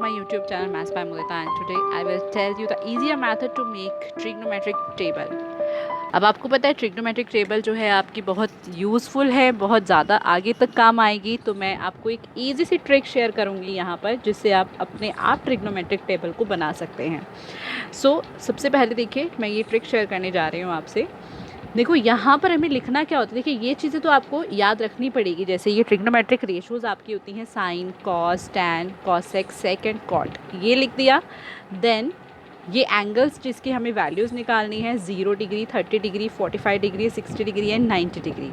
to my YouTube channel Maths by Mudita, and today I will tell you the easier method to make trigonometric table. अब आपको पता है trigonometric table जो है आपकी बहुत यूज़फुल है, बहुत ज़्यादा आगे तक काम आएगी। तो मैं आपको एक ईजी सी ट्रिक शेयर करूँगी यहाँ पर, जिससे आप अपने आप ट्रिग्नोमेट्रिक टेबल को बना सकते हैं। सबसे पहले देखिए, मैं ये ट्रिक शेयर करने जा रही हूँ आपसे। देखो यहाँ पर हमें लिखना क्या होता है, देखिए ये चीज़ें तो आपको याद रखनी पड़ेगी। जैसे ये ट्रिग्नोमेट्रिक रेशोज़ आपकी होती हैं sine, cos, tan, cosec, sec and cot, ये लिख दिया। देन ये एंगल्स जिसकी हमें वैल्यूज़ निकालनी है 0 degree, 30 degree, 45 degree, 60 degree and 90 degree.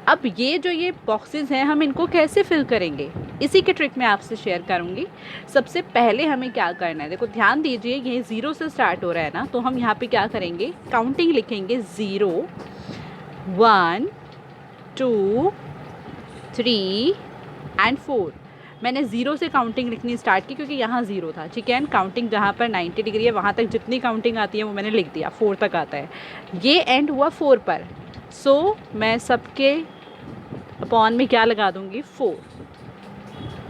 अब ये बॉक्सेस हैं, हम इनको कैसे फिल करेंगे, इसी के ट्रिक मैं आपसे शेयर करूंगी। सबसे पहले हमें क्या करना है, देखो ध्यान दीजिए, ये 0 से स्टार्ट हो रहा है ना, तो हम यहाँ पे क्या करेंगे, काउंटिंग लिखेंगे 0 1 2 3 एंड 4। मैंने 0 से काउंटिंग लिखनी स्टार्ट की क्योंकि यहाँ 0 था, ठीक है। एंड काउंटिंग जहाँ पर 90 डिग्री है वहाँ तक जितनी काउंटिंग आती है वो मैंने लिख दिया, 4 तक आता है। ये एंड हुआ 4 पर, मैं सबके अपॉन में क्या लगा दूँगी, 4।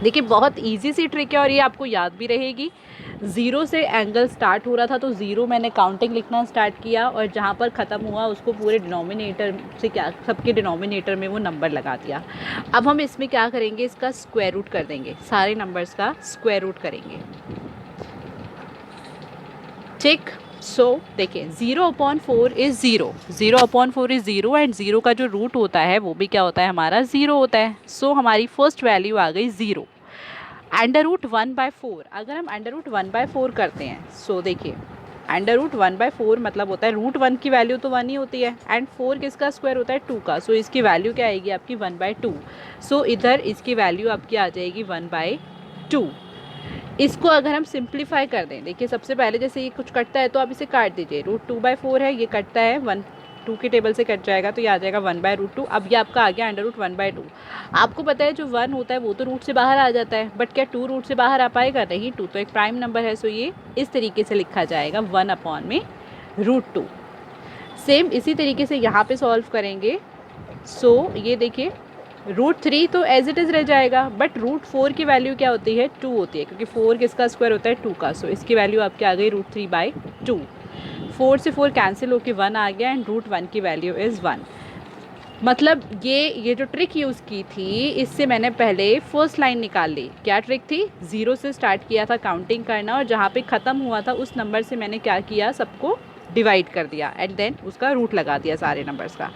देखिए बहुत इजी सी ट्रिक है और ये आपको याद भी रहेगी। 0 से एंगल स्टार्ट हो रहा था तो 0 मैंने काउंटिंग लिखना स्टार्ट किया, और जहाँ पर ख़त्म हुआ उसको पूरे डिनोमिनेटर से क्या, सबके डिनोमिनेटर में वो नंबर लगा दिया। अब हम इसमें क्या करेंगे, इसका स्क्वायर रूट कर देंगे, सारे नंबर्स का स्क्वायर रूट करेंगे, ठीक। देखिए 0/4 इज़ 0, 0/4 इज़ 0 एंड 0 का जो रूट होता है वो भी क्या होता है, हमारा 0 होता है। हमारी फर्स्ट वैल्यू आ गई 0। √1/4, अगर हम √1/4 करते हैं, देखिए √1/4 मतलब होता है √1 की वैल्यू तो 1 ही होती है, एंड 4 किसका स्क्वायर होता है, 2 का। इसकी वैल्यू क्या आएगी आपकी 1/2। इधर इसकी वैल्यू आपकी आ जाएगी 1/2। इसको अगर हम सिंप्लीफाई कर दें, देखिए सबसे पहले जैसे ये कुछ कटता है तो आप इसे काट दीजिए, √2/4 है, ये कटता है 2 के टेबल से कट जाएगा, तो ये आ जाएगा 1/√2। अब ये आपका आ गया √1/2। आपको पता है जो 1 होता है वो तो रूट से बाहर आ जाता है, बट क्या 2 रूट से बाहर आ पाएगा, नहीं, 2 तो एक प्राइम नंबर है। ये इस तरीके से लिखा जाएगा 1/√2। सेम इसी तरीके से यहाँ पे सॉल्व करेंगे। ये देखिए √3 तो एज इट इज़ रह जाएगा, बट √4 की वैल्यू क्या होती है, 2 होती है, क्योंकि 4 किसका स्क्वायर होता है, 2 का। इसकी वैल्यू आपकी आ गई √3/2। 4 से 4 कैंसिल होकर 1 आ गया, एंड √1 की वैल्यू इज़ 1। मतलब ये जो ट्रिक यूज़ की थी, इससे मैंने पहले फर्स्ट लाइन निकाल ली। क्या ट्रिक थी, 0 से स्टार्ट किया था काउंटिंग करना, और जहाँ पे ख़त्म हुआ था उस नंबर से मैंने क्या किया, सबको डिवाइड कर दिया, एंड देन उसका रूट लगा दिया सारे नंबर्स का।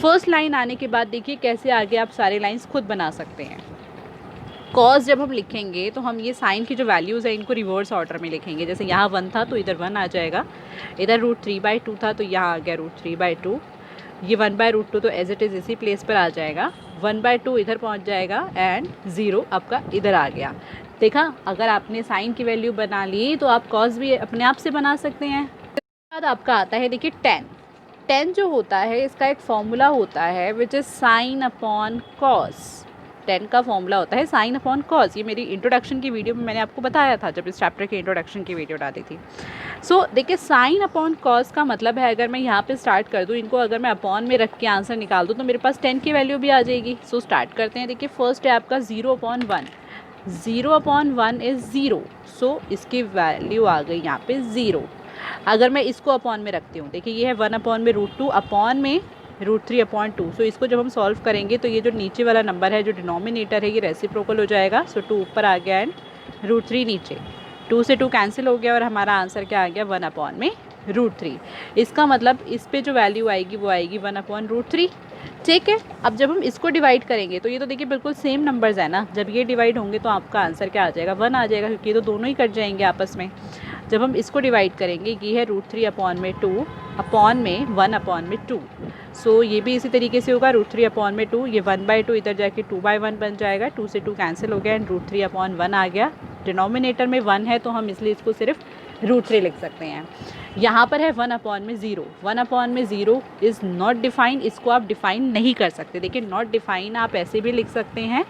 फर्स्ट लाइन आने के बाद देखिए कैसे आगे आप सारे लाइंस खुद बना सकते हैं। कॉस जब हम लिखेंगे तो हम ये साइन की जो वैल्यूज़ है इनको रिवर्स ऑर्डर में लिखेंगे। जैसे यहाँ 1 था तो इधर 1 आ जाएगा, इधर √3/2 था तो यहाँ आ गया √3/2। ये 1/√2 तो एज इट इज़ इसी प्लेस पर आ जाएगा, 1/2 इधर पहुँच जाएगा, एंड 0 आपका इधर आ गया। देखा, अगर आपने साइन की वैल्यू बना ली तो आप कॉस भी अपने आप से बना सकते हैं। उसके बाद आपका आता है, देखिए टेन जो होता है इसका एक फॉर्मूला होता है which is sine upon cos. 10 का फॉर्मूला होता है साइन अपॉन कॉस। ये मेरी इंट्रोडक्शन की वीडियो में मैंने आपको बताया था जब इस चैप्टर की इंट्रोडक्शन की वीडियो डाली थी। देखिए साइन अपॉन कॉस का मतलब है, अगर मैं यहाँ पे स्टार्ट कर दूँ, इनको अगर मैं अपॉन में रख के आंसर निकाल दूँ तो मेरे पास 10 की वैल्यू भी आ जाएगी। स्टार्ट करते हैं। देखिए फर्स्ट है आपका 0/1, 0/1 इज़ 0, इसकी वैल्यू आ गई यहाँ पे 0। अगर मैं इसको अपॉन में रखती हूँ, देखिए ये है 1/√2 अपॉन में √3/2। इसको जब हम सॉल्व करेंगे तो ये जो नीचे वाला नंबर है, जो डिनोमिनेटर है, ये रेसिप्रोकल हो जाएगा। 2 ऊपर आ गया एंड √3 नीचे, 2 से 2 कैंसिल हो गया, और हमारा आंसर क्या आ गया, 1/√3। इसका मतलब इस पे जो वैल्यू आएगी वो आएगी 1/√3, ठीक है। अब जब हम इसको डिवाइड करेंगे तो ये तो देखिए बिल्कुल सेम नंबर्स है ना, जब ये डिवाइड होंगे तो आपका आंसर क्या आ जाएगा, 1 आ जाएगा, क्योंकि ये तो दोनों ही कट जाएंगे आपस में। जब हम इसको डिवाइड करेंगे, ये है √3/2 अपॉन में 1/2। ये भी इसी तरीके से होगा, √3/2, ये 1/2 इधर जाके 2/1 बन जाएगा, 2 से 2 कैंसिल हो गया, एंड √3/1 आ गया। डिनोमिनेटर में 1 है तो हम इसलिए इसको सिर्फ √3 लिख सकते हैं। यहाँ पर है 1/0, 1/0 इज़ नॉट डिफाइंड, इसको आप डिफाइन नहीं कर सकते। देखिए नॉट डिफाइन आप ऐसे भी लिख सकते हैं,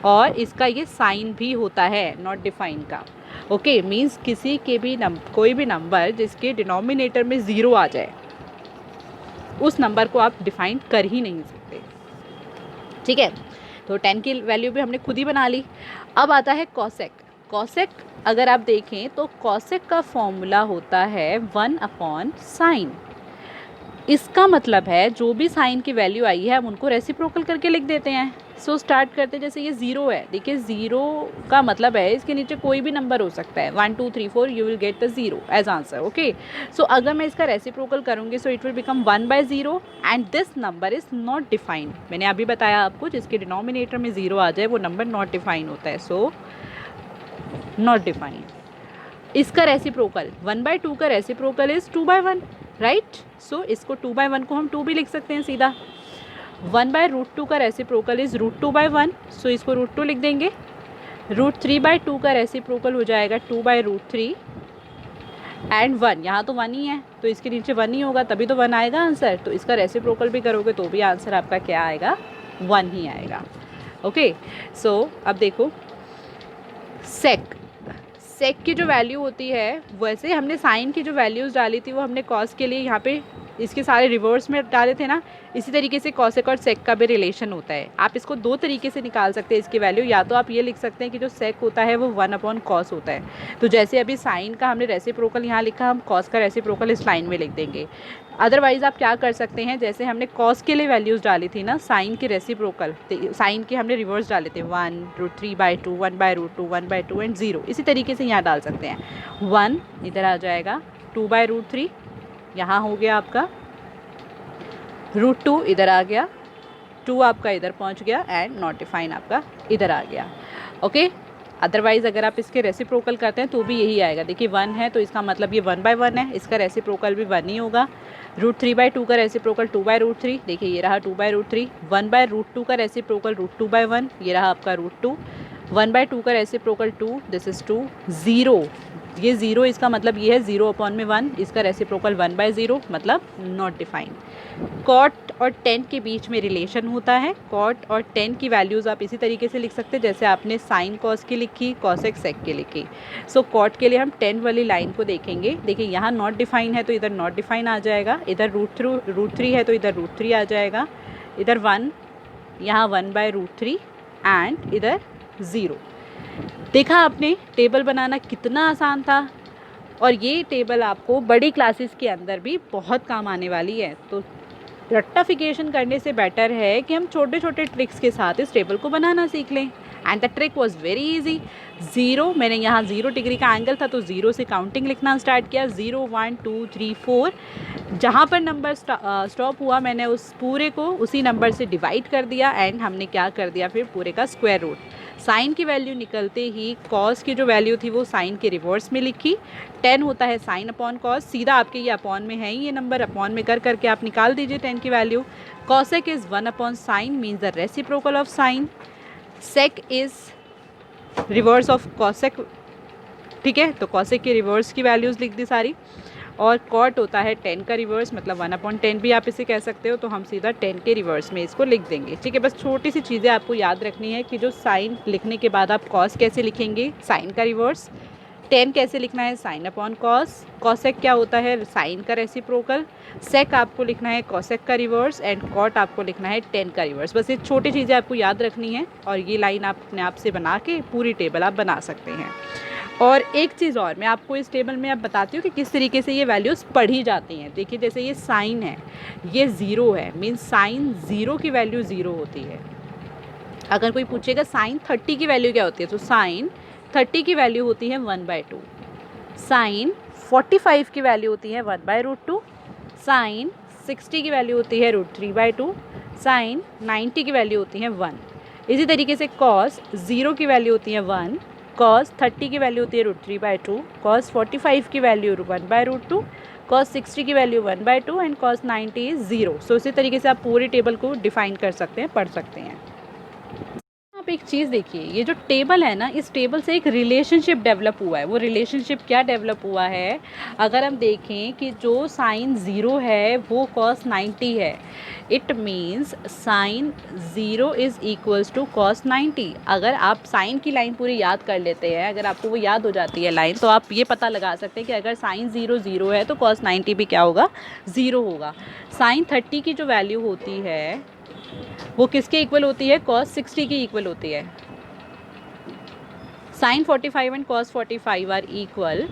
और इसका ये साइन भी होता है नॉट डिफाइन का। ओके, मीन्स किसी के भी कोई भी नंबर जिसके डिनोमिनेटर में 0 आ जाए, उस नंबर को आप डिफाइन कर ही नहीं सकते, ठीक है। तो 10 की वैल्यू भी हमने खुद ही बना ली। अब आता है कॉसेक। कॉसेक अगर आप देखें तो कॉसेक का फॉर्मूला होता है 1/sin। इसका मतलब है जो भी साइन की वैल्यू आई है हम उनको रेसिप्रोकल करके लिख देते हैं। सो स्टार्ट करते हैं, जैसे ये 0 है, देखिए 0 का मतलब है इसके नीचे कोई भी नंबर हो सकता है, 1 2 3 4 you will get the 0 as answer. Okay, so अगर मैं इसका रेसिप्रोकल करूँगी so it will become 1/0 and this number is not defined. मैंने अभी बताया आपको जिसके डिनोमिनेटर में 0 आ जाए वो नंबर नॉट डिफाइन होता है, सो नॉट डिफाइंड। इसका रेसिप्रोकल 1/2 का रेसिप्रोकल इज 2/1, राइट। सो इसको 2/1 को हम 2 भी लिख सकते हैं सीधा। 1/√2 का रेसिप्रोकल इज √2/1, सो इसको √2 लिख देंगे। √3/2 का रेसिप्रोकल हो जाएगा 2/√3 एंड 1, यहाँ तो 1 ही है तो इसके नीचे 1 ही होगा, तभी तो 1 आएगा आंसर। तो इसका रेसिप्रोकल भी करोगे तो भी आंसर आपका क्या आएगा, 1 ही आएगा। ओके, सो अब देखो सेक की जो वैल्यू होती है, वैसे हमने साइन की जो वैल्यूज़ डाली थी वो हमने कॉस के लिए यहाँ पे इसके सारे रिवर्स में डाले थे ना, इसी तरीके से कॉसेक और सेक का भी रिलेशन होता है। आप इसको दो तरीके से निकाल सकते हैं इसकी वैल्यू, या तो आप ये लिख सकते हैं कि जो सेक होता है वो 1/cos होता है। तो जैसे अभी साइन का हमने रेसिप्रोकल यहाँ लिखा, हम कॉस का रेसिप्रोकल इस लाइन में लिख देंगे। अदरवाइज़ आप क्या कर सकते हैं, जैसे हमने कॉस के लिए वैल्यूज़ डाली थी ना, साइन के रेसिप्रोकल, साइन के हमने रिवर्स डाले थे 1 √3/2 1/√2 1/2 एंड 0, इसी तरीके से यहाँ डाल सकते हैं। 1 इधर आ जाएगा, 2/√3 यहाँ हो गया आपका, √2 इधर आ गया, 2 आपका इधर पहुँच गया एंड नॉट डिफाइन आपका इधर आ गया। ओके, अदरवाइज़ अगर आप इसके रेसिप्रोकल करते हैं तो भी यही आएगा। देखिए 1 है तो इसका मतलब ये 1/1 है, इसका रेसिप्रोकल भी 1 ही होगा। √3/2 का रेसिप्रोकल 2/√3, देखिए ये रहा 2/√3। 1/√2 का रेसिप्रोकल √2/1, ये रहा आपका √2। 1/2 का रेसिप्रोकल 2, दिस इज़ 2। 0, ये 0 इसका मतलब ये है 0/1, इसका रेसिप्रोकल 1/0 मतलब नॉट डिफाइंड। कॉट और टेन के बीच में रिलेशन होता है। कॉट और टेन की वैल्यूज़ आप इसी तरीके से लिख सकते हैं जैसे आपने साइन कॉस की लिखी, कॉसेक सेक की लिखी। सो कॉट के लिए हम 10 वाली लाइन को देखेंगे। देखिए यहाँ नॉट डिफाइन है तो इधर नॉट डिफाइन आ जाएगा, इधर √3 है तो इधर √3 आ जाएगा, इधर 1, यहाँ 1/√3 एंड इधर 0। देखा आपने टेबल बनाना कितना आसान था, और ये टेबल आपको बड़ी क्लासेस के अंदर भी बहुत काम आने वाली है। तो रट्टाफिकेशन करने से बेटर है कि हम छोटे छोटे ट्रिक्स के साथ इस टेबल को बनाना सीख लें। And the trick was very easy. 0, मैंने यहाँ 0 डिग्री का एंगल था तो 0 से काउंटिंग लिखना स्टार्ट किया, 0 1 2 3 4। जहाँ पर नंबर स्टॉप हुआ मैंने उस पूरे को उसी नंबर से डिवाइड कर दिया एंड हमने क्या कर दिया फिर पूरे का स्क्वायर रूट। साइन की वैल्यू निकलते ही कॉस की जो वैल्यू थी वो साइन के रिवर्स में लिखी। 10 होता है साइन अपॉन कॉस, सीधा आपके ये अपॉन में है ही ये नंबर, अपॉन में कर करके आप निकाल दीजिए 10 की value. Cosec is 1/sin means the reciprocal of sine. Sec is reverse of cosec, ठीक है, तो कॉसेक के रिवर्स की वैल्यूज़ लिख दी सारी। और कॉट होता है 10 का रिवर्स, मतलब 1/10 भी आप इसे कह सकते हो, तो हम सीधा 10 के रिवर्स में इसको लिख देंगे। ठीक है, बस छोटी सी चीज़ें आपको याद रखनी है कि जो साइन लिखने के बाद आप कॉस कैसे लिखेंगे, साइन का रिवर्स। 10 कैसे लिखना है, साइन अपॉन कॉस। कॉसेक क्या होता है, साइन का रेसिप्रोकल। सेक आपको लिखना है कॉसेक का रिवर्स एंड कॉट आपको लिखना है 10 का रिवर्स। बस ये छोटी चीज़ें आपको याद रखनी है और ये लाइन आप अपने आप से बना के पूरी टेबल आप बना सकते हैं। और एक चीज़ और मैं आपको इस टेबल में अब बताती हूँ कि किस तरीके से ये वैल्यूज़ पढ़ी जाती हैं। देखिए जैसे ये साइन है, ये 0 है, मीन्स साइन 0 की वैल्यू 0 होती है। अगर कोई पूछेगा साइन 30 की वैल्यू क्या होती है, तो साइन 30 की वैल्यू होती है 1/2। साइन 45 की वैल्यू होती है 1/√2। साइन 60 की वैल्यू होती है √3/2। साइन 90 की वैल्यू होती है 1। इसी तरीके से कॉस 0 की वैल्यू होती है 1, कॉस 30 की वैल्यू होती है √3/2, कॉस 45 की वैल्यू 1/√2, कॉस 60 की वैल्यू 1/2 एंड कॉस 90 इज़ 0। सो इसी तरीके से आप पूरी टेबल को डिफाइन कर सकते हैं, पढ़ सकते हैं। आप एक चीज़ देखिए, ये जो टेबल है ना, इस टेबल से एक रिलेशनशिप डेवलप हुआ है। वो रिलेशनशिप क्या डेवलप हुआ है, अगर हम देखें कि जो साइन 0 है वो कॉस 90 है, it means sine 0 is equals to cos 90। अगर आप साइन की लाइन पूरी याद कर लेते हैं, अगर आपको वो याद हो जाती है लाइन, तो आप ये पता लगा सकते हैं कि अगर साइन 0 0 है तो कॉस 90 भी क्या होगा, 0 होगा। साइन 30 की जो वैल्यू होती है वो किसके इक्वल होती है, कॉस 60 की इक्वल होती है। Sine 45 and cos 45 are equal,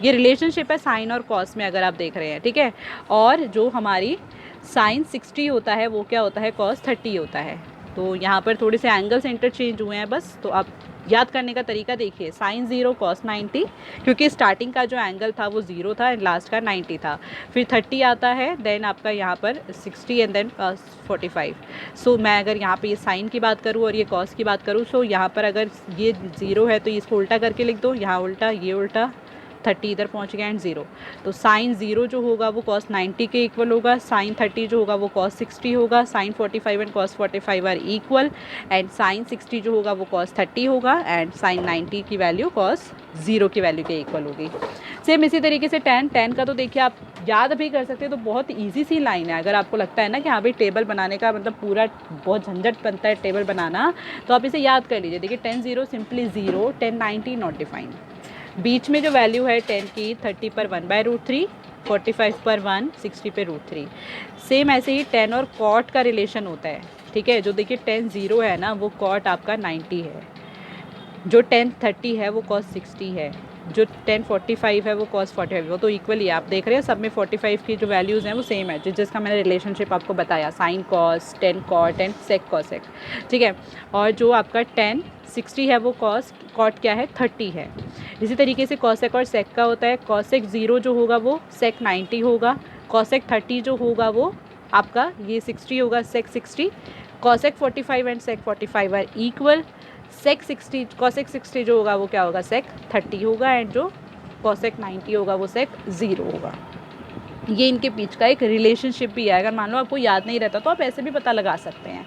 ये रिलेशनशिप है साइन और कॉस में अगर आप देख रहे हैं, ठीक है। और जो हमारी साइन 60 होता है वो क्या होता है, कॉस 30 होता है। तो यहाँ पर थोड़े से एंगल्स इंटरचेंज हुए हैं बस, तो आप याद करने का तरीका देखिए, साइन 0 कॉस 90, क्योंकि स्टार्टिंग का जो एंगल था वो 0 था एंड लास्ट का 90 था, फिर 30 आता है, देन आपका यहाँ पर 60 एंड देन कॉस 45। सो मैं अगर यहाँ पे ये साइन की बात करूँ और ये कॉस की बात करूँ, सो यहाँ पर अगर ये 0 है तो इसको उल्टा करके लिख दो, यहाँ उल्टा, ये उल्टा, 30 इधर पहुंच गया एंड 0। तो साइन 0 जो होगा वो कॉस 90 के इक्वल होगा, साइन 30 जो होगा वो कॉस 60 होगा, sine 45 and cos 45 are equal, and sine 60 जो होगा वो कॉस 30 होगा, एंड साइन 90 की वैल्यू कॉस 0 की वैल्यू के इक्वल होगी। सेम इसी तरीके से टेन का तो देखिए आप याद भी कर सकते हैं, तो बहुत ईजी सी लाइन है। अगर आपको लगता है ना कि हाँ भाई टेबल बनाने का मतलब पूरा बहुत झंझट बनता है टेबल बनाना, तो आप इसे याद कर लीजिए। देखिए 10 0 सिंपली 0, 10 90 नॉट डिफाइंड। बीच में जो वैल्यू है 10 की, 30 पर 1/√3, 45 पर 1, 60 पे √3। सेम ऐसे ही 10 और कॉट का रिलेशन होता है, ठीक है। जो देखिए 10 0 है ना, वो कॉट आपका 90 है, जो 10 30 है वो कॉस 60 है, जो 10 45 है वो कॉस 45, वो तो इक्वल ही है। आप देख रहे हैं सब में 45 की जो वैल्यूज़ हैं वो सेम है, जिसका मैंने रिलेशनशिप आपको बताया, sine cos, 10 cot and sec cosec, ठीक है। और जो आपका 10 60 है वो कॉस, कॉट क्या है 30 है। इसी तरीके से कॉसेक और सेक का होता है, कॉसेक 0 जो होगा वो सेक 90 होगा, कॉसेक 30 जो होगा वो आपका ये 60 होगा, sec 60, cosec 45 and sec 45 are equal, sec 60 cosec 60 जो होगा वो क्या होगा, सेक 30 होगा, एंड जो कॉसेक 90 होगा वो सेक 0 होगा। ये इनके बीच का एक रिलेशनशिप भी है। अगर मान लो आपको याद नहीं रहता तो आप ऐसे भी पता लगा सकते हैं।